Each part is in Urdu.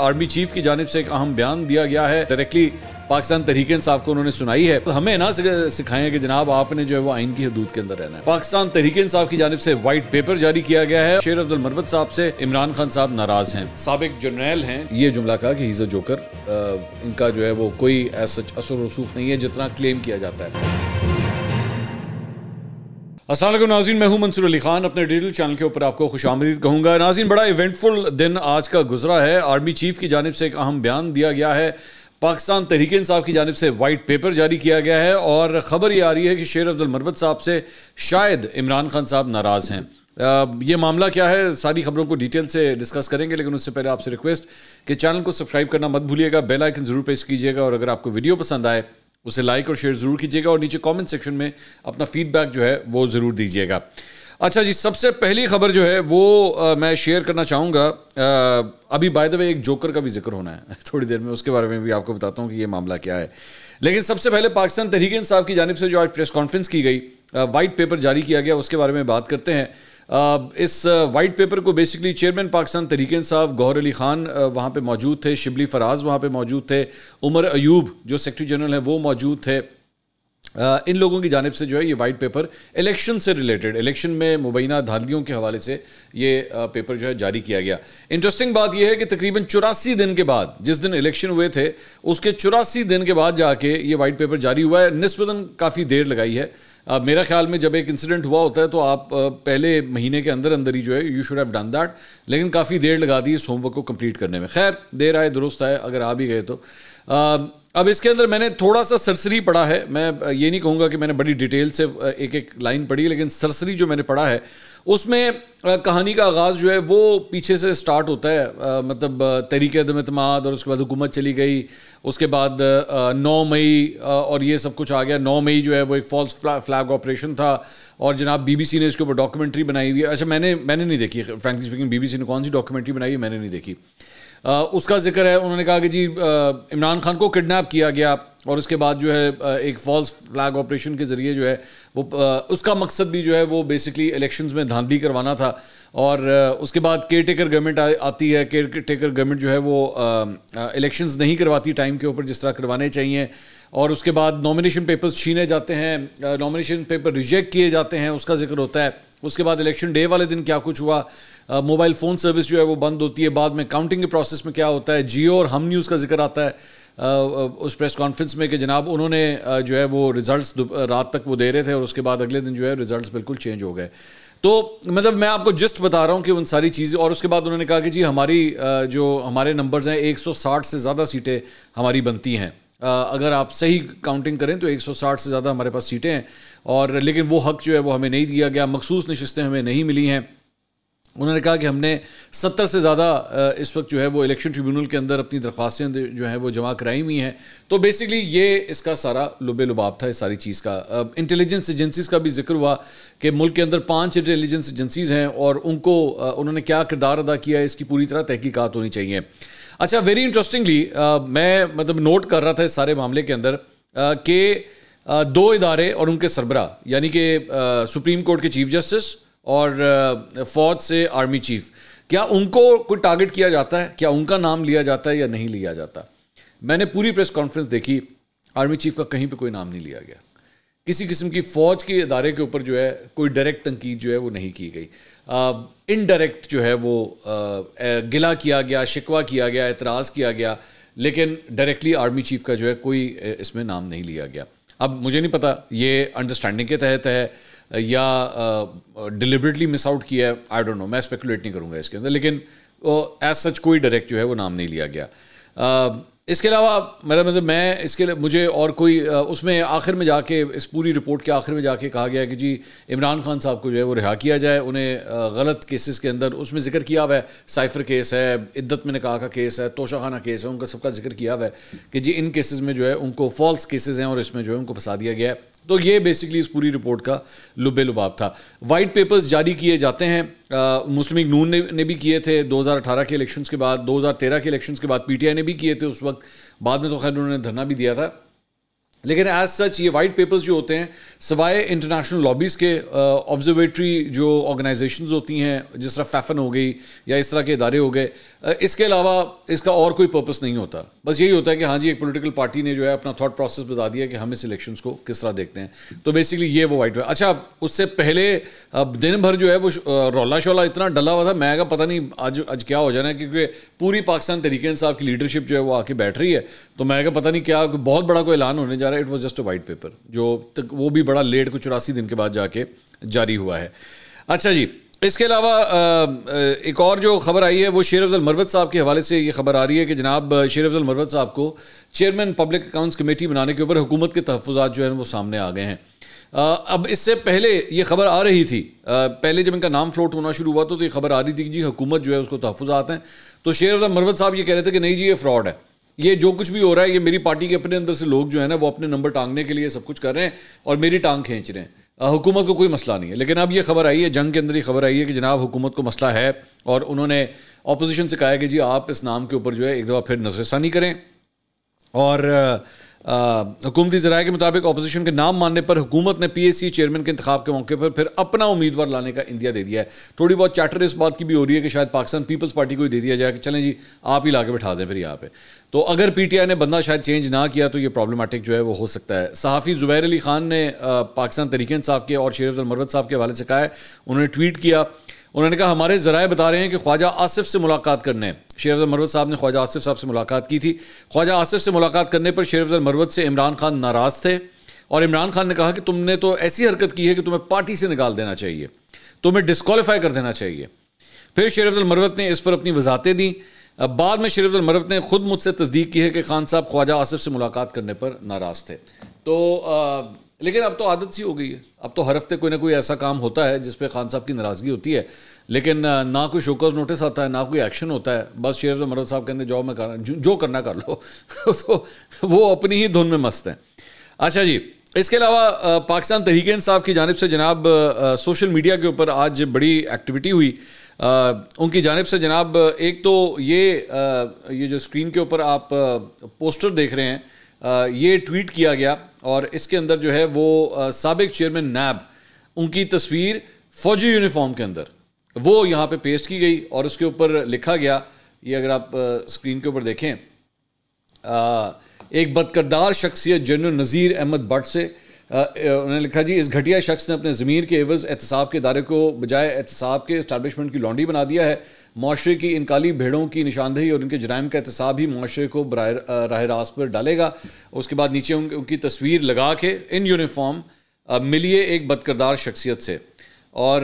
آرمی چیف کی جانب سے ایک اہم بیان دیا گیا ہے، ڈائریکٹلی پاکستان تحریک انصاف کو انہوں نے سنائی ہے۔ ہمیں نہ سکھائیں کہ جناب آپ نے جو ہے وہ آئین کی حدود کے اندر رہنا ہے۔ پاکستان تحریک انصاف کی جانب سے وائٹ پیپر جاری کیا گیا ہے۔ شیر عبد المروت صاحب سے عمران خان صاحب ناراض ہیں، سابق جرنیل ہیں، یہ جملہ کہا کہ ہیز اے جوکر، ان کا جو ہے وہ کوئی ایسا اثر و رسوخ نہیں ہے جتنا کلیم کیا جاتا ہے۔ السلام علیکم ناظرین، میں ہوں منصور علی خان، اپنے ڈیجیٹل چینل کے اوپر آپ کو خوش آمدید کہوں گا۔ ناظرین، بڑا ایونٹ فل دن آج کا گزرا ہے۔ آرمی چیف کی جانب سے ایک اہم بیان دیا گیا ہے، پاکستان تحریک انصاف کی جانب سے وائٹ پیپر جاری کیا گیا ہے، اور خبر یہ آ رہی ہے کہ شیر عبد المروت صاحب سے شاید عمران خان صاحب ناراض ہیں۔ یہ معاملہ کیا ہے، ساری خبروں کو ڈیٹیل سے ڈسکس کریں گے، لیکن اس سے پہلے آپ سے ریکویسٹ کہ چینل کو سبسکرائب کرنا مت بھولیے گا، بیل آئیکن ضرور پریس کیجیے گا، اور اگر آپ کو ویڈیو پسند آئے اسے لائک اور شیئر ضرور کیجیے گا، اور نیچے کامنٹ سیکشن میں اپنا فیڈ بیک جو ہے وہ ضرور دیجیے گا۔ اچھا جی، سب سے پہلی خبر جو ہے وہ میں شیئر کرنا چاہوں گا، ابھی بائی دا وے ایک جوکر کا بھی ذکر ہونا ہے تھوڑی دیر میں، اس کے بارے میں بھی آپ کو بتاتا ہوں کہ یہ معاملہ کیا ہے، لیکن سب سے پہلے پاکستان تحریک انصاف کی جانب سے جو آج پریس کانفرنس کی گئی، وائٹ پیپر جاری کیا گیا، اس کے بارے میں بات کرتے ہیں۔ اس وائٹ پیپر کو بیسکلی چیئرمین پاکستان تحریک انصاف گوہر علی خان وہاں پہ موجود تھے، شبلی فراز وہاں پہ موجود تھے، عمر ایوب جو سیکرٹری جنرل ہیں وہ موجود تھے۔ ان لوگوں کی جانب سے جو ہے یہ وائٹ پیپر الیکشن سے ریلیٹڈ، الیکشن میں مبینہ دھاندلیوں کے حوالے سے یہ پیپر جو ہے جاری کیا گیا۔ انٹرسٹنگ بات یہ ہے کہ تقریباً 84 دن کے بعد، جس دن الیکشن ہوئے تھے اس کے 84 دن کے بعد جا کے یہ وائٹ پیپر جاری ہوا ہے۔ نسبتاً کافی دیر لگائی ہے۔ میرا خیال میں جب ایک انسیڈنٹ ہوا ہوتا ہے تو آپ پہلے مہینے کے اندر ہی جو ہے you should have done that, لیکن کافی دیر لگا دی اس ہوم ورک کو کمپلیٹ کرنے میں۔ خیر، دیر آئے درست آئے، اگر آ بھی گئے تو۔ اب اس کے اندر میں نے تھوڑا سا سرسری پڑھا ہے، میں یہ نہیں کہوں گا کہ میں نے بڑی ڈیٹیل سے ایک ایک لائن پڑھی، لیکن سرسری جو میں نے پڑھا ہے اس میں کہانی کا آغاز جو ہے وہ پیچھے سے سٹارٹ ہوتا ہے، مطلب تحریک عدم اعتماد، اور اس کے بعد حکومت چلی گئی، اس کے بعد 9 مئی اور یہ سب کچھ آ گیا۔ 9 مئی جو ہے وہ ایک فالس فلیگ آپریشن تھا، اور جناب بی بی سی نے اس کے اوپر ڈاکیومنٹری بنائی ہوئی ہے۔ اچھا، میں نے نہیں دیکھی، frankly speaking B B C نے کون سی ڈاکیومنٹری بنائی ہے میں نے نہیں دیکھی۔ اس کا ذکر ہے، انہوں نے کہا کہ جی عمران خان کو کڈنیپ کیا گیا، اور اس کے بعد جو ہے ایک فالس فلیگ آپریشن کے ذریعے جو ہے وہ اس کا مقصد بھی جو ہے وہ بیسکلی الیکشنز میں دھاندلی کروانا تھا۔ اور اس کے بعد کیئر ٹیکر گورنمنٹ آتی ہے، کیئر ٹیکر گورنمنٹ جو ہے وہ الیکشنز نہیں کرواتی ٹائم کے اوپر جس طرح کروانے چاہیے، اور اس کے بعد نامینیشن پیپرز چھینے جاتے ہیں، نامینیشن پیپر ریجیکٹ کیے جاتے ہیں، اس کا ذکر ہوتا ہے۔ اس کے بعد الیکشن ڈے والے دن کیا کچھ ہوا، موبائل فون سروس جو ہے وہ بند ہوتی ہے، بعد میں کاؤنٹنگ کے پروسیس میں کیا ہوتا ہے، جیو اور ہم نیوز کا ذکر آتا ہے اس پریس کانفرنس میں کہ جناب انہوں نے جو ہے وہ ریزلٹس رات تک وہ دے رہے تھے، اور اس کے بعد اگلے دن جو ہے ریزلٹس بالکل چینج ہو گئے۔ تو مطلب میں آپ کو جسٹ بتا رہا ہوں کہ ان ساری چیزیں، اور اس کے بعد انہوں نے کہا کہ جی ہماری جو ہمارے نمبرز ہیں 160 سے زیادہ سیٹیں ہماری بنتی ہیں، اگر آپ صحیح کاؤنٹنگ کریں تو 160 سے زیادہ ہمارے پاس سیٹیں ہیں، اور لیکن وہ حق جو ہے وہ ہمیں نہیں دیا گیا، مخصوص نشستیں ہمیں نہیں ملی ہیں۔ انہوں نے کہا کہ ہم نے 70 سے زیادہ اس وقت جو ہے وہ الیکشن ٹریبیونل کے اندر اپنی درخواستیں جو ہیں وہ جمع کرائی ہوئی ہیں۔ تو بیسکلی یہ اس کا سارا لب لباب تھا اس ساری چیز کا۔ انٹیلیجنس ایجنسیز کا بھی ذکر ہوا کہ ملک کے اندر 5 انٹیلیجنس ایجنسیز ہیں، اور ان کو انہوں نے کیا کردار ادا کیا ہے اس کی پوری طرح تحقیقات ہونی چاہیے۔ اچھا، ویری انٹرسٹنگلی میں مطلب نوٹ کر رہا تھا اس سارے معاملے کے اندر کہ 2 ادارے اور ان کے سربراہ، یعنی کہ سپریم کورٹ کے چیف جسٹس اور فوج سے آرمی چیف، کیا ان کو کوئی ٹارگٹ کیا جاتا ہے، کیا ان کا نام لیا جاتا ہے یا نہیں لیا جاتا؟ میں نے پوری پریس کانفرنس دیکھی، آرمی چیف کا کہیں پہ کوئی نام نہیں لیا گیا، کسی قسم کی فوج کے ادارے کے اوپر جو ہے کوئی ڈائریکٹ تنقید جو ہے وہ نہیں کی گئی، انڈائریکٹ جو ہے وہ گلہ کیا گیا، شکوہ کیا گیا، اعتراض کیا گیا، لیکن ڈائریکٹلی آرمی چیف کا جو ہے کوئی اس میں نام نہیں لیا گیا۔ اب مجھے نہیں پتا یہ انڈرسٹینڈنگ کے تحت ہے یا ڈیلیبریٹلی مس آؤٹ کیا ہے، آئی ڈونٹ نو، میں اسپیکولیٹ نہیں کروں گا اس کے اندر، لیکن ایز سچ کوئی ڈائریکٹ جو ہے وہ نام نہیں لیا گیا۔ اس کے علاوہ میرا مطلب میں اس کے مجھے اور کوئی اس میں آخر میں جا کے اس پوری رپورٹ کے آخر میں جا کے کہا گیا کہ جی عمران خان صاحب کو جو ہے وہ رہا کیا جائے، انہیں غلط کیسز کے اندر اس میں ذکر کیا ہوا ہے، سائفر کیس ہے، عدت میں نکاح کا کیس ہے، توشہ خانہ کیس ہے، ان کا سب کا ذکر کیا ہوا ہے کہ جی ان کیسز میں جو ہے ان کو فالس کیسز ہیں اور اس میں جو ہے ان کو پھنسا دیا گیا ہے۔ تو یہ بیسکلی اس پوری رپورٹ کا لب لباب تھا۔ وائٹ پیپرز جاری کیے جاتے ہیں، مسلم لیگ نون نے بھی کیے تھے 2018 کے الیکشنز کے بعد، 2013 کے الیکشنز کے بعد پی ٹی آئی نے بھی کیے تھے، اس وقت بعد میں تو خیر انہوں نے دھرنا بھی دیا تھا۔ لیکن ایز سچ یہ وائٹ پیپرز جو ہوتے ہیں سوائے انٹرنیشنل لابیز کے آبزرویٹری جو آرگنائزیشنز ہوتی ہیں جس طرح فیفن ہو گئی یا اس طرح کے ادارے ہو گئے, اس کے علاوہ اس کا اور کوئی پرپس نہیں ہوتا. بس یہی ہوتا ہے کہ ہاں جی ایک پولیٹیکل پارٹی نے جو ہے اپنا تھاٹ پروسیس بتا دیا کہ ہم اس الیکشنز کو کس طرح دیکھتے ہیں. تو بیسکلی یہ وہ وائٹ پیپر. اچھا اس سے پہلے دن بھر جو ہے وہ رولا شولا اتنا ڈلا ہوا تھا, میں کہا پتہ نہیں آج کیا ہو جانا ہے, کیونکہ پوری پاکستان تحریک انصاف کی لیڈرشپ جو ہے وہ آ کے بیٹھ رہی ہے. تو میں کہا پتہ نہیں کیا بہت بڑا کوئی اعلان ہونے جا رہا ہے. It was just a white paper جو وہ بھی بڑا لیٹ کو 84 دن کے بعد جا کے جاری ہوا ہے. اچھا جی, اس کے علاوہ ایک اور جو خبر آئی ہے وہ شیر افضل مروت صاحب کے حوالے سے یہ خبر آ رہی ہے کہ جناب شیر افضل مروت صاحب کو چیئرمین پبلک اکاؤنٹس کمیٹی بنانے کے اوپر حکومت کے تحفظات جو ہیں وہ سامنے آ گئے ہیں. اب اس سے پہلے یہ خبر آ رہی تھی, پہلے جب ان کا نام فلوٹ ہونا شروع ہوا تو یہ خبر آ رہی تھی کہ جی حکومت جو ہے اس کو تحفظات ہیں. تو شیر افضل مروت صاحب یہ کہہ رہے تھے کہ نہیں جی یہ فراڈ ہے, یہ جو کچھ بھی ہو رہا ہے یہ میری پارٹی کے اپنے اندر سے لوگ جو ہے نا وہ اپنے نمبر ٹانگنے کے لیے سب کچھ کر رہے ہیں اور میری ٹانگ کھینچ رہے ہیں, حکومت کو کوئی مسئلہ نہیں ہے. لیکن اب یہ خبر آئی ہے, جنگ کے اندر یہ خبر آئی ہے کہ جناب حکومت کو مسئلہ ہے, اور انہوں نے اپوزیشن سے کہا ہے کہ جی آپ اس نام کے اوپر جو ہے ایک دفعہ پھر نظر ثانی کریں. اور حکومتی ذرائع کے مطابق اپوزیشن کے نام ماننے پر حکومت نے پی ایس سی چیئرمین کے انتخاب کے موقع پر پھر اپنا امیدوار لانے کا عندیہ دے دیا ہے. تھوڑی بہت چیٹر اس بات کی بھی ہو رہی ہے کہ شاید پاکستان پیپلز پارٹی کو ہی دے دیا جائے کہ چلیں جی آپ ہی لا کے بٹھا دیں پھر یہاں پہ. تو اگر پی ٹی آئی نے بندہ شاید چینج نہ کیا تو یہ پرابلمٹک جو ہے وہ ہو سکتا ہے. صحافی زبیر علی خان نے پاکستان تحریک انصاف کے اور شیر افضل مروت صاحب کے حوالے سے کہا ہے, انہوں نے ٹویٹ کیا, انہوں نے کہا ہمارے ذرائع بتا رہے ہیں کہ خواجہ آصف سے ملاقات کرنے. شیر افضل مروت صاحب نے خواجہ آصف صاحب سے ملاقات کی تھی. خواجہ آصف سے ملاقات کرنے پر شیر افضل مروت سے عمران خان ناراض تھے, اور عمران خان نے کہا کہ تم نے تو ایسی حرکت کی ہے کہ تمہیں پارٹی سے نکال دینا چاہیے, تمہیں ڈسکوالیفائی کر دینا چاہیے. پھر شیر افضل مروت نے اس پر اپنی وضاحتیں دیں. بعد میں شیر افضل مروت نے خود مجھ سے تصدیق کی ہے کہ خان صاحب خواجہ آصف سے ملاقات کرنے پر ناراض تھے. تو لیکن اب تو عادت سی ہو گئی ہے, اب تو ہر ہفتے کوئی نہ کوئی ایسا کام ہوتا ہے جس پہ خان صاحب کی ناراضگی ہوتی ہے, لیکن نہ کوئی شوکاز نوٹس آتا ہے نہ کوئی ایکشن ہوتا ہے. بس شیر افضل مروت صاحب کہتے ہیں جاؤ میں جو کرنا کر لو. تو وہ اپنی ہی دھن میں مست ہیں. اچھا جی, اس کے علاوہ پاکستان تحریک انصاف کی جانب سے جناب سوشل میڈیا کے اوپر آج بڑی ایکٹیویٹی ہوئی. ان کی جانب سے جناب ایک تو یہ جو اسکرین کے اوپر آپ پوسٹر دیکھ رہے ہیں یہ ٹویٹ کیا گیا, اور اس کے اندر جو ہے وہ سابق چیئرمین نیب ان کی تصویر فوجی یونیفارم کے اندر وہ یہاں پہ پیسٹ کی گئی, اور اس کے اوپر لکھا گیا, یہ اگر آپ اسکرین کے اوپر دیکھیں, ایک بدکردار شخصیت جنرل نذیر احمد بٹ سے انہوں نے لکھا جی اس گھٹیا شخص نے اپنے ضمیر کے عوض احتساب کے ادارے کو بجائے احتساب کے اسٹیبلشمنٹ کی لانڈی بنا دیا ہے. معاشرے کی ان کالی بھیڑوں کی نشاندہی اور ان کے جرائم کا احتساب ہی معاشرے کو راہ راست پر ڈالے گا. اس کے بعد نیچے ان کی تصویر لگا کے ان یونیفارم ملیے ایک بدکردار شخصیت سے. اور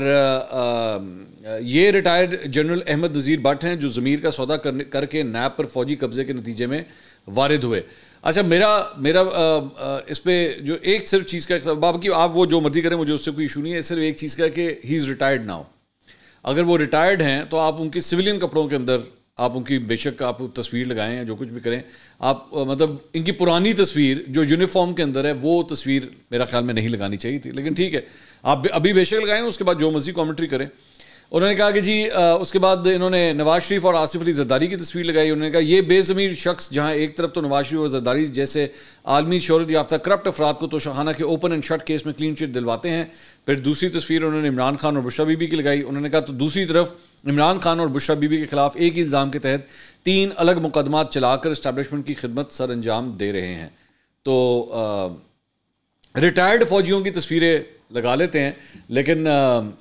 یہ ریٹائرڈ جنرل احمد نذیر بٹ ہیں جو ضمیر کا سودا کر کے نیب پر فوجی قبضے کے نتیجے میں وارد ہوئے. اچھا میرا اس پہ جو ایک صرف چیز کا باقی آپ وہ جو مرضی کریں, مجھے اس سے کوئی ایشو نہیں ہے, صرف ایک چیز کا کہ ہی از ریٹائرڈ ناؤ. اگر وہ ریٹائرڈ ہیں تو آپ ان کی سویلین کپڑوں کے اندر آپ ان کی بے شک آپ تصویر لگائیں یا جو کچھ بھی کریں, آپ مطلب ان کی پرانی تصویر جو یونیفارم کے اندر ہے وہ تصویر میرا خیال میں نہیں لگانی چاہیے تھی. لیکن ٹھیک ہے آپ ابھی بے شک لگائیں, اس کے بعد جو مرضی کامنٹری کریں. انہوں نے کہا کہ جی اس کے بعد انہوں نے نواز شریف اور آصف علی زرداری کی تصویر لگائی. انہوں نے کہا یہ بے ضمیر شخص جہاں ایک طرف تو نواز شریف اور زرداری جیسے عالمی شہرت یافتہ کرپٹ افراد کو توشخانہ کے اوپن اینڈ شٹ کیس میں کلین چٹ دلواتے ہیں, پھر دوسری تصویر انہوں نے عمران خان اور بشرا بی بی کی لگائی. انہوں نے کہا تو دوسری طرف عمران خان اور بشرا بی بی کے خلاف ایک ہی الزام کے تحت 3 الگ مقدمات چلا کر اسٹیبلشمنٹ کی خدمت سر انجام دے رہے ہیں. تو ریٹائرڈ فوجیوں کی تصویریں لگا لیتے ہیں, لیکن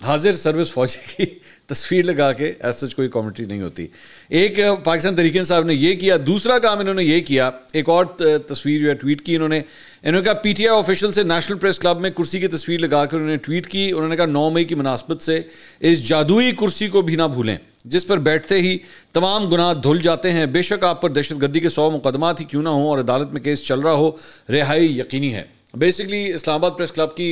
حاضر سروس فوجی کی تصویر لگا کے ایسا کوئی کامنٹری نہیں ہوتی. ایک پاکستان تحریک انصاف نے یہ کیا. دوسرا کام انہوں نے یہ کیا, ایک اور تصویر جو ہے ٹویٹ کی انہوں نے کہا پی ٹی آئی آفیشل سے نیشنل پریس کلب میں کرسی کی تصویر لگا کر انہوں نے ٹویٹ کی. انہوں نے کہا 9 مئی کی مناسبت سے اس جادوئی کرسی کو بھی نہ بھولیں جس پر بیٹھتے ہی تمام گناہ دھل جاتے ہیں. بے شک آپ پر دہشت گردی کے 100 مقدمات ہی کیوں نہ ہوں اور عدالت میں کیس چل رہا ہو, رہائی یقینی ہے. بیسکلی اسلام آباد پریس کلب کی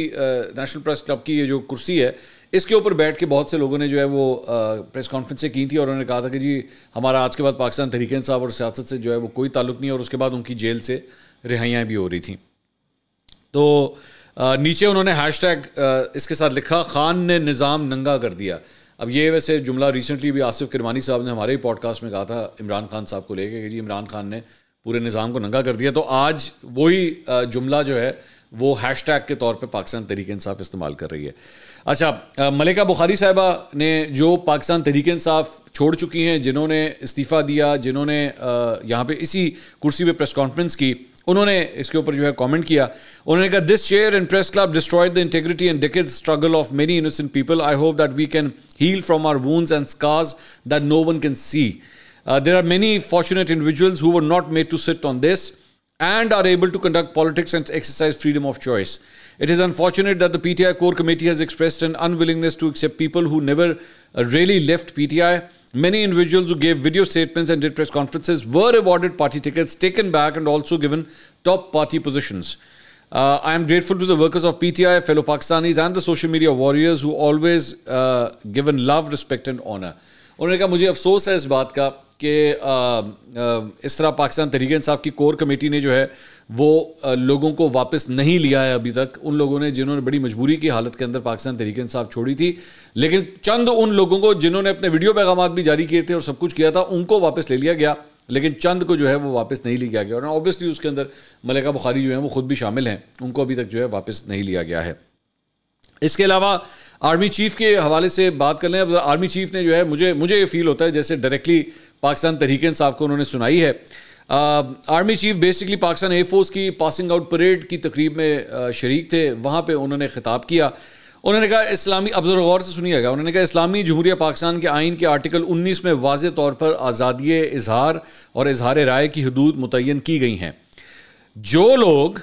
نیشنل پریس کلب کی یہ جو کرسی ہے اس کے اوپر بیٹھ کے بہت سے لوگوں نے جو ہے وہ پریس کانفرنسیں کی تھی, اور انہوں نے کہا تھا کہ جی ہمارا آج کے بعد پاکستان تحریک انصاف اور سیاست سے جو ہے وہ کوئی تعلق نہیں, اور اس کے بعد ان کی جیل سے رہائیاں بھی ہو رہی تھیں. تو نیچے انہوں نے ہیش ٹیگ اس کے ساتھ لکھا خان نے نظام ننگا کر دیا. اب یہ ویسے جملہ ریسنٹلی بھی آصف کرمانی صاحب نے ہمارے ہی پوڈ کاسٹ میں کہا تھا عمران خان صاحب کو لے کے کہ جی عمران خان نے پورے نظام کو ننگا کر دیا. تو آج وہی جملہ جو ہے وہ ہیش ٹیگ کے طور پہ پاکستان تحریک انصاف استعمال کر رہی ہے. اچھا, ملکہ بخاری صاحبہ نے جو پاکستان تحریک انصاف چھوڑ چکی ہیں, جنہوں نے استعفیٰ دیا, جنہوں نے یہاں پہ اسی کرسی پہ پریس کانفرنس کی, انہوں نے اس کے اوپر جو ہے کامنٹ کیا. انہوں نے کہا this chair and press club destroyed the integrity and decade struggle of many innocent people. I hope that we can heal from our wounds and scars that no one can see. There are many fortunate individuals who were not made to sit on this and are able to conduct politics and exercise freedom of choice. It is unfortunate that the PTI core committee has expressed an unwillingness to accept people who never really left PTI. Many individuals who gave video statements and did press conferences were awarded party tickets, taken back and also given top party positions. I am grateful to the workers of PTI, fellow Pakistanis and the social media warriors who always given love, respect and honor. انہوں نے کہا مجھے افسوس ہے اس بات کا کہ اس طرح پاکستان تحریک انصاف کی کور کمیٹی نے جو ہے وہ لوگوں کو واپس نہیں لیا ہے ابھی تک. ان لوگوں نے جنہوں نے بڑی مجبوری کی حالت کے اندر پاکستان تحریک انصاف چھوڑی تھی, لیکن چند ان لوگوں کو جنہوں نے اپنے ویڈیو پیغامات بھی جاری کیے تھے اور سب کچھ کیا تھا, ان کو واپس لے لیا گیا, لیکن چند کو جو ہے وہ واپس نہیں لیا گیا. اور اوبیسلی اس کے اندر ملکہ بخاری جو ہیں وہ خود بھی شامل ہیں, ان کو ابھی تک جو ہے واپس نہیں لیا گیا ہے. اس کے علاوہ آرمی چیف کے حوالے سے بات کر لیں. اب آرمی چیف نے جو ہے مجھے یہ فیل ہوتا ہے جیسے ڈائریکٹلی پاکستان تحریک انصاف کو انہوں نے سنائی ہے. Army chief basically Pakistan air force کی پاسنگ آؤٹ پریڈ کی تقریب میں شریک تھے, وہاں پہ انہوں نے خطاب کیا. انہوں نے کہا اسلامی, اب ذرا غور سے سنیے گا, انہوں نے کہا اسلامی جمہوریہ پاکستان کے آئین کے آرٹیکل 19 میں واضح طور پر آزادی اظہار اور اظہار رائے کی حدود متعین کی گئی ہیں. جو لوگ,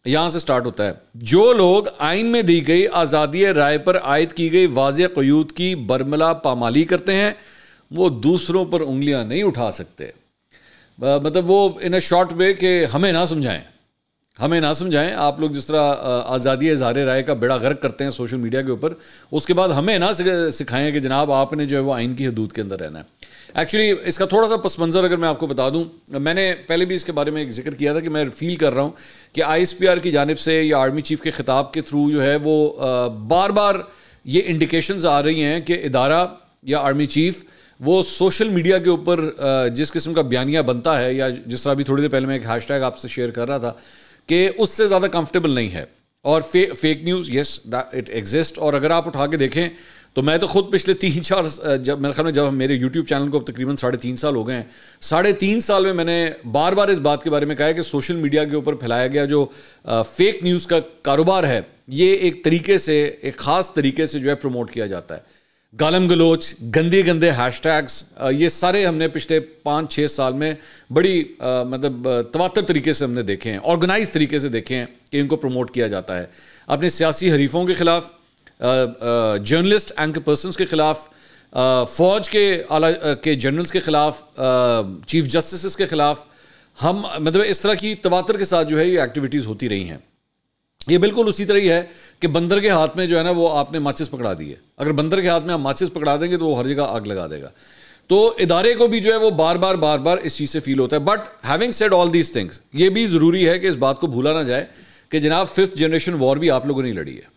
یہاں سے سٹارٹ ہوتا ہے, جو لوگ آئین میں دی گئی آزادی رائے پر عائد کی گئی واضح قیود کی برملا پامالی کرتے ہیں وہ دوسروں پر انگلیاں نہیں اٹھا سکتے. مطلب وہ ان اے شارٹ وے کہ ہمیں نہ سمجھائیں. آپ لوگ جس طرح آزادی اظہار رائے کا بیڑا غرق کرتے ہیں سوشل میڈیا کے اوپر, اس کے بعد ہمیں نہ سکھائیں کہ جناب آپ نے جو ہے وہ آئین کی حدود کے اندر رہنا ہے. ایکچولی اس کا تھوڑا سا پس منظر اگر میں آپ کو بتا دوں, میں نے پہلے بھی اس کے بارے میں ایک ذکر کیا تھا کہ میں فیل کر رہا ہوں کہ آئی ایس پی آر کی جانب سے یا آرمی چیف کے خطاب کے تھرو جو ہے وہ بار بار یہ انڈیکیشنز آ رہی ہیں کہ ادارہ یا آرمی چیف وہ سوشل میڈیا کے اوپر جس قسم کا بیانیہ بنتا ہے, یا جس طرح بھی تھوڑی دیر پہلے میں ایک ہیش ٹیگ آپ سے شیئر کر رہا تھا, کہ اس سے زیادہ کمفرٹیبل نہیں ہے. اور fake news, yes it exist. اور اگر آپ اٹھا کے دیکھیں تو میں تو خود پچھلے 3-4 جب میرے خیال میں جب میرے یوٹیوب چینل کو اب تقریباً 3.5 سال ہو گئے ہیں, 3.5 سال میں نے بار بار اس بات کے بارے میں کہا ہے کہ سوشل میڈیا کے اوپر پھیلایا گیا جو فیک نیوز کا کاروبار ہے, یہ ایک طریقے سے, ایک خاص طریقے سے جو ہے پروموٹ کیا جاتا ہے. گالم گلوچ, گندے ہیش ٹیگس, یہ سارے ہم نے پچھلے 5-6 سال میں بڑی مطلب تواتر طریقے سے ہم نے دیکھے ہیں, آرگنائز طریقے سے دیکھے ہیں کہ ان کو پروموٹ کیا جاتا ہے. اپنے سیاسی حریفوں کے خلاف, جرنلسٹ اینکر پرسنس کے خلاف, فوج کے جنرلز کے خلاف, چیف جسٹسز کے خلاف, ہم مطلب اس طرح کی تواتر کے ساتھ جو ہے یہ ایکٹیویٹیز ہوتی رہی ہیں. یہ بالکل اسی طرح ہی ہے کہ بندر کے ہاتھ میں جو ہے نا وہ آپ نے ماچس پکڑا دی ہے. اگر بندر کے ہاتھ میں آپ ماچس پکڑا دیں گے تو وہ ہر جگہ آگ لگا دے گا. تو ادارے کو بھی جو ہے وہ بار بار اس چیز سے فیل ہوتا ہے. But having said all these things, یہ بھی ضروری ہے کہ اس بات کو بھولا نہ جائے کہ جناب 5th جنریشن وار بھی آپ لوگوں نے لڑی ہے.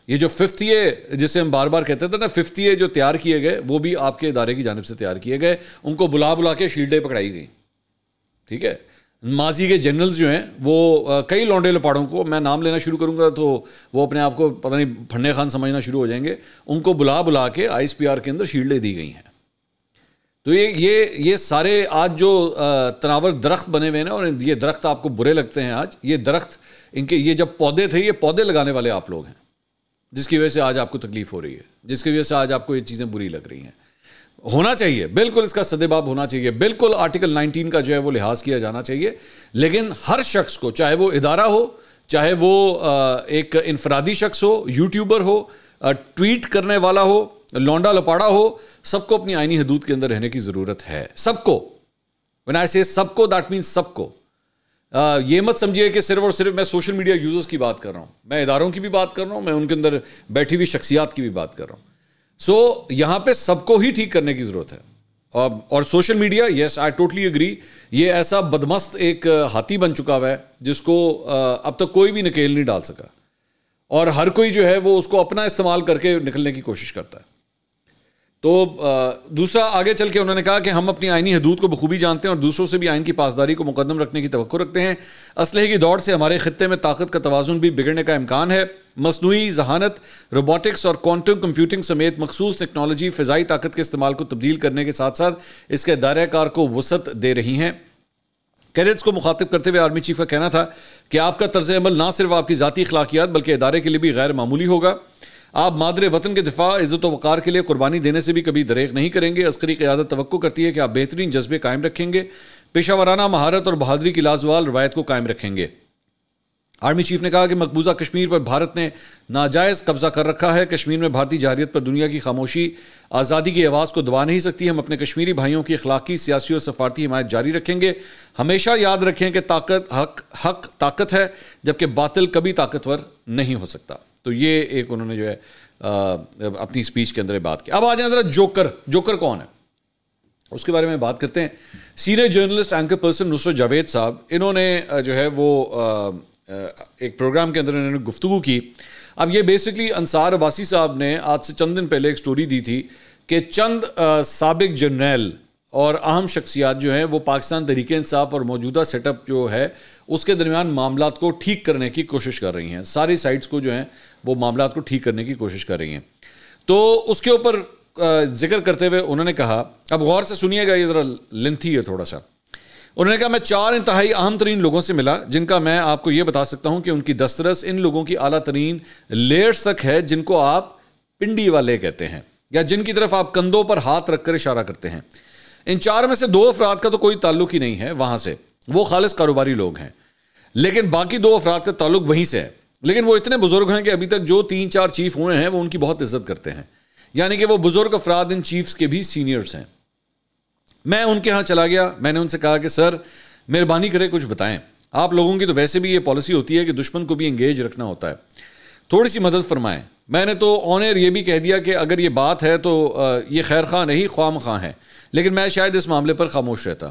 یہ جو 5th یہ جسے ہم بار کہتے تھے نا, 5th یہ جو تیار کیے گئے وہ بھی آپ کے ادارے کی جانب سے تیار کیے گئے. ان کو بلا کے شیلڈیں پکڑائی گئیں. ٹھیک ہے, ماضی کے جنرلز جو ہیں وہ کئی لونڈے لپاڑوں کو, میں نام لینا شروع کروں گا تو وہ اپنے آپ کو پتہ نہیں پھنڈے خان سمجھنا شروع ہو جائیں گے, ان کو بلا کے آئی ایس پی آر کے اندر شیلڈیں دی گئی ہیں. تو یہ سارے آج جو تناور درخت بنے ہوئے ہیں نا, اور یہ درخت آپ کو برے لگتے ہیں آج, یہ درخت ان کے یہ جب پودے تھے, یہ پودے لگانے والے آپ لوگ ہیں, جس کی وجہ سے آج آپ کو تکلیف ہو رہی ہے, جس کی وجہ سے آج آپ کو یہ چیزیں بری لگ رہی ہیں. ہونا چاہیے, بالکل اس کا سدباب ہونا چاہیے, بالکل آرٹیکل 19 کا جو ہے وہ لحاظ کیا جانا چاہیے, لیکن ہر شخص کو, چاہے وہ ادارہ ہو, چاہے وہ ایک انفرادی شخص ہو, یوٹیوبر ہو, ٹویٹ کرنے والا ہو, لونڈا لپاڑا ہو, سب کو اپنی آئینی حدود کے اندر رہنے کی ضرورت ہے. سب کو, when I say سب کو, دیٹ مینس سب کو. یہ مت سمجھیے کہ صرف اور صرف میں سوشل میڈیا یوزرز کی بات کر رہا ہوں, میں اداروں کی بھی بات کر رہا ہوں, میں ان کے اندر بیٹھی ہوئی شخصیات کی بھی بات کر رہا ہوں. سو یہاں پہ سب کو ہی ٹھیک کرنے کی ضرورت ہے. اور social media, yes I totally agree, یہ ایسا بدمست ایک ہاتھی بن چکا ہوا ہے جس کو اب تک کوئی بھی نکیل نہیں ڈال سکا, اور ہر کوئی جو ہے وہ اس کو اپنا استعمال کر کے نکلنے کی کوشش کرتا ہے. تو دوسرا آگے چل کے انہوں نے کہا کہ ہم اپنی آئینی حدود کو بخوبی جانتے ہیں اور دوسروں سے بھی آئین کی پاسداری کو مقدم رکھنے کی توقع رکھتے ہیں. اسلحے کی دوڑ سے ہمارے خطے میں طاقت کا توازن بھی بگڑنے کا امکان ہے. مصنوعی ذہانت، روبوٹکس اور کوانٹم کمپیوٹنگ سمیت مخصوص ٹیکنالوجی فضائی طاقت کے استعمال کو تبدیل کرنے کے ساتھ ساتھ اس کے دائرہ کار کو وسعت دے رہی ہیں. کیڈٹس کو مخاطب کرتے ہوئے آرمی چیف کا کہنا تھا کہ آپ کا طرز عمل نہ صرف آپ کی ذاتی اخلاقیات بلکہ ادارے کے لیے بھی غیر معمولی ہوگا. آپ مادر وطن کے دفاع، عزت و وقار کے لیے قربانی دینے سے بھی کبھی دریغ نہیں کریں گے. عسکری قیادت توقع کرتی ہے کہ آپ بہترین جذبے قائم رکھیں گے، پیشہ ورانہ مہارت اور بہادری کی لازوال روایت کو قائم رکھیں گے. آرمی چیف نے کہا کہ مقبوضہ کشمیر پر بھارت نے ناجائز قبضہ کر رکھا ہے. کشمیر میں بھارتی جارحیت پر دنیا کی خاموشی آزادی کی آواز کو دبا نہیں سکتی. ہم اپنے کشمیری بھائیوں کی اخلاقی، سیاسی اور سفارتی حمایت جاری رکھیں گے. ہمیشہ یاد رکھیں کہ حق طاقت ہے جبکہ باطل کبھی طاقتور نہیں ہو سکتا. تو یہ ایک انہوں نے جو ہے اپنی اسپیچ کے اندر بات کی. اب آ جائیں ذرا جوکر کون ہے اس کے بارے میں بات کرتے ہیں. سینئر جرنلسٹ اینکر پرسن نصرت جاوید صاحب، انہوں نے جو ہے وہ ایک پروگرام کے اندر انہوں نے گفتگو کی. اب یہ بیسکلی انصار عباسی صاحب نے آج سے چند دن پہلے ایک سٹوری دی تھی کہ چند سابق جرنیل اور اہم شخصیات جو ہیں وہ پاکستان تحریک انصاف اور موجودہ سیٹ اپ جو ہے اس کے درمیان معاملات کو ٹھیک کرنے کی کوشش کر رہی ہیں. ساری سائٹس کو جو ہیں وہ معاملات کو ٹھیک کرنے کی کوشش کر رہی ہیں. تو اس کے اوپر ذکر کرتے ہوئے انہوں نے کہا، اب غور سے سنیے گا، یہ ذرا لینتھی ہے تھوڑا سا. انہوں نے کہا میں 4 انتہائی اہم ترین لوگوں سے ملا جن کا میں آپ کو یہ بتا سکتا ہوں کہ ان کی دسترس ان لوگوں کی اعلیٰ ترین لیئرز تک ہے جن کو آپ پنڈی والے کہتے ہیں یا جن کی طرف آپ کندھوں پر ہاتھ رکھ کر اشارہ کرتے ہیں. ان 4 میں سے 2 افراد کا تو کوئی تعلق ہی نہیں ہے وہاں سے، وہ خالص کاروباری لوگ ہیں، لیکن باقی 2 افراد کا تعلق وہیں سے ہے. لیکن وہ اتنے بزرگ ہیں کہ ابھی تک جو 3-4 چیف ہوئے ہیں وہ ان کی بہت عزت کرتے ہیں، یعنی کہ وہ بزرگ افراد ان چیفز کے بھی سینئرز ہیں. میں ان کے ہاں چلا گیا، میں نے ان سے کہا کہ سر مہربانی کرے کچھ بتائیں، آپ لوگوں کی تو ویسے بھی یہ پالیسی ہوتی ہے کہ دشمن کو بھی انگیج رکھنا ہوتا ہے، تھوڑی سی مدد فرمائیں. میں نے تو آن ایئر یہ بھی کہہ دیا کہ اگر یہ بات ہے تو یہ خیر خواہ نہیں خواہ مخواہ ہے، لیکن میں شاید اس معاملے پر خاموش رہتا.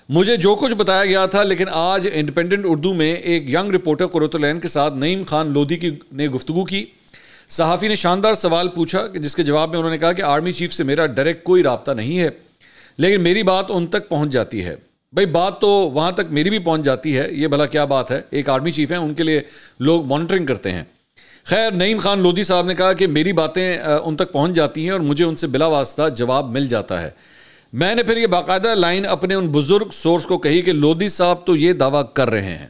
مجھے جو کچھ بتایا گیا تھا، لیکن آج انڈیپینڈنٹ اردو میں ایک ینگ رپورٹر قرۃ العین کے ساتھ نعیم خان لودھی نے گفتگو کی. صحافی نے شاندار سوال پوچھا کہ جس کے جواب میں انہوں نے کہا کہ آرمی چیف سے میرا ڈائریکٹ کوئی رابطہ نہیں ہے، لیکن میری بات ان تک پہنچ جاتی ہے. بھائی بات تو وہاں تک میری بھی پہنچ جاتی ہے، یہ بھلا کیا بات ہے، ایک آرمی چیف ہیں، ان کے لیے لوگ مانیٹرنگ کرتے ہیں. خیر نعیم خان لودھی صاحب نے کہا کہ میری باتیں ان تک پہنچ جاتی ہیں اور مجھے ان سے بلا واسطہ جواب مل جاتا ہے. میں نے پھر یہ باقاعدہ لائن اپنے ان بزرگ سورس کو کہی کہ لودھی صاحب تو یہ دعویٰ کر رہے ہیں،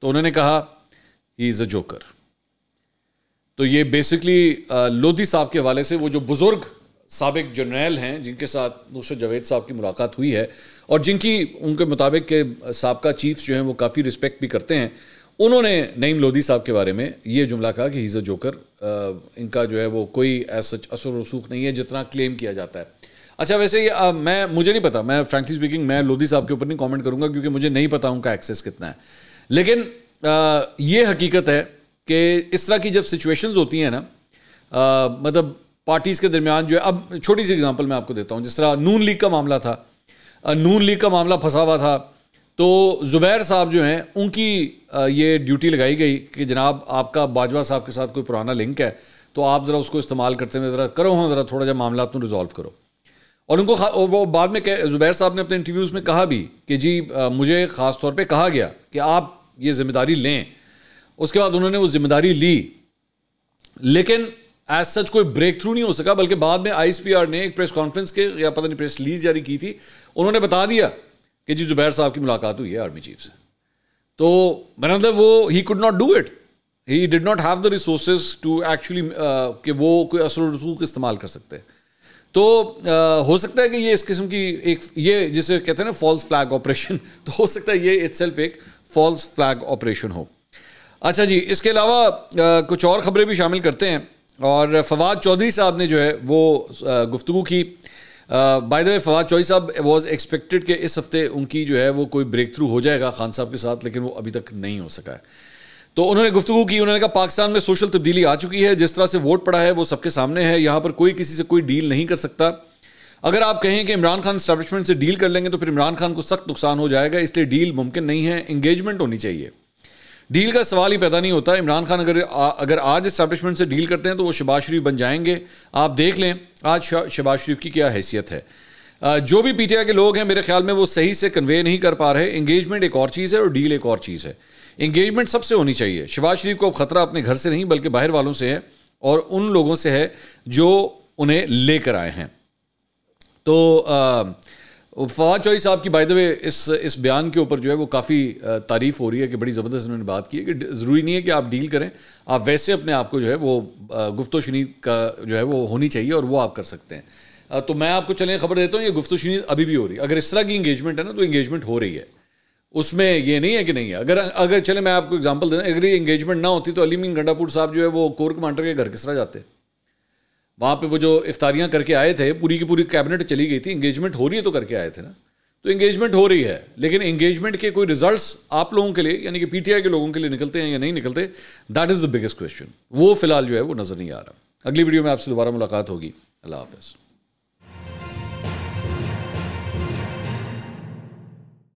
تو انہوں نے کہا ہی از اے جوکر. تو یہ بیسکلی لودھی صاحب کے حوالے سے وہ جو بزرگ سابق جرنیل ہیں جن کے ساتھ نصرت جاوید صاحب کی ملاقات ہوئی ہے اور جن کی ان کے مطابق کہ سابقہ چیفز جو ہیں وہ کافی رسپیکٹ بھی کرتے ہیں، انہوں نے نعیم لودھی صاحب کے بارے میں یہ جملہ کہا کہ ہی از اے جوکر. ان کا جو ہے وہ کوئی ایسا اثر و رسوخ نہیں ہے جتنا کلیم کیا جاتا ہے. اچھا ویسے یہ مجھے نہیں پتا، میں فرینکلی اسپیکنگ میں لودھی صاحب کے اوپر نہیں کامنٹ کروں گا کیونکہ مجھے نہیں پتا ان کا ایکسیس کتنا ہے، لیکن یہ حقیقت ہے کہ اس طرح کی جب سچویشنز ہوتی ہیں نا، مطلب پارٹیز کے درمیان جو ہے، اب چھوٹی سی اگزامپل میں آپ کو دیتا ہوں، جس طرح نون لیگ کا معاملہ تھا، نون لیگ کا معاملہ پھنسا ہوا تھا، تو زبیر صاحب جو ہیں ان کی یہ ڈیوٹی لگائی گئی کہ جناب آپ کا باجوہ صاحب کے ساتھ کوئی پرانا لنک ہے تو آپ ذرا اس کو استعمال کرتے ہوئے ذرا کرو ذرا تھوڑا جا معاملات کو ریزالو کرو. اور ان کو وہ بعد میں زبیر صاحب نے اپنے انٹرویوز میں کہا بھی کہ جی مجھے خاص طور پہ کہا گیا کہ آپ یہ ذمہ داری لیں. اس کے بعد انہوں نے وہ ذمہ داری لی، لیکن ایز سچ کوئی بریک تھرو نہیں ہو سکا، بلکہ بعد میں آئی ایس پی آر نے ایک پریس کانفرنس کے یا پتہ نہیں پریس ریلیز جاری کی تھی، انہوں نے بتا دیا کہ جی زبیر صاحب کی ملاقات ہوئی ہے آرمی چیف سے. تو مطلب وہ he could not do it, he did not have the resources to actually کہ وہ کوئی اثر و رسوخ استعمال کر سکتے. تو ہو سکتا ہے کہ یہ اس قسم کی ایک یہ جسے کہتے ہیں نا فالس فلیگ آپریشن، تو ہو سکتا ہے یہ اٹ سیلف ایک فالس فلیگ آپریشن ہو. اچھا جی، اس کے علاوہ کچھ اور خبریں بھی شامل کرتے ہیں. اور فواد چودھری صاحب نے جو ہے وہ گفتگو کی. بائی دا وے فواد چودھری صاحب واز ایکسپیکٹڈ کہ اس ہفتے ان کی جو ہے وہ کوئی بریک تھرو ہو جائے گا خان صاحب کے ساتھ، لیکن وہ ابھی تک نہیں ہو سکا ہے. تو انہوں نے گفتگو کی، انہوں نے کہا پاکستان میں سوشل تبدیلی آ چکی ہے، جس طرح سے ووٹ پڑا ہے وہ سب کے سامنے ہے، یہاں پر کوئی کسی سے کوئی ڈیل نہیں کر سکتا. اگر آپ کہیں کہ عمران خان اسٹیبلشمنٹ سے ڈیل کر لیں گے تو پھر عمران خان کو سخت نقصان ہو جائے گا، اس لیے ڈیل ممکن نہیں ہے، انگیجمنٹ ہونی چاہیے. ڈیل کا سوال ہی پیدا نہیں ہوتا. عمران خان اگر آج اسٹیبلشمنٹ سے ڈیل کرتے ہیں تو وہ شہباز شریف بن جائیں گے. آپ دیکھ لیں آج شہباز شریف کی کیا حیثیت ہے. جو بھی پی ٹی آئی کے لوگ ہیں میرے خیال میں وہ صحیح سے کنوے نہیں کر پا رہے. انگیجمنٹ ایک اور چیز ہے اور ڈیل ایک اور چیز ہے. انگیجمنٹ سب سے ہونی چاہیے. شہباز شریف کو اب خطرہ اپنے گھر سے نہیں بلکہ باہر والوں سے ہے اور ان لوگوں سے ہے جو انہیں لے کر آئے ہیں. تو فواد چوہدری صاحب کی بائی دا وے اس بیان کے اوپر جو ہے وہ کافی تعریف ہو رہی ہے کہ بڑی زبردست انہوں نے بات کی ہے کہ ضروری نہیں ہے کہ آپ ڈیل کریں, آپ ویسے اپنے آپ کو جو ہے وہ گفت و شنید کا جو ہے وہ ہونی چاہیے اور وہ آپ کر سکتے ہیں. تو میں آپ کو چلیں خبر دیتا ہوں, یہ گفت و شنید ابھی بھی ہو رہی ہے. اگر اس طرح کی انگیجمنٹ ہے نا تو انگیجمنٹ ہو رہی ہے, اس میں یہ نہیں ہے کہ نہیں ہے. اگر چلیں میں آپ کو اگزامپل دینا, اگر یہ انگیجمنٹ نہ ہوتی تو علی مین گنڈا پور صاحب جو ہے وہ کور کمانڈر کے گھر کس طرح جاتے؟ وہاں پہ وہ جو افطاریاں کر کے آئے تھے پوری کی پوری کیبنٹ چلی گئی تھی. انگیجمنٹ ہو رہی ہے تو کر کے آئے تھے نا. تو انگیجمنٹ ہو رہی ہے لیکن انگیجمنٹ کے کوئی ریزلٹس آپ لوگوں کے لیے یعنی کہ پی ٹی آئی کے لوگوں کے لیے نکلتے ہیں یا نہیں نکلتے, that is the biggest question. وہ فی الحال جو ہے وہ نظر نہیں آ رہا. اگلی ویڈیو میں آپ سے دوبارہ ملاقات ہوگی. اللہ حافظ.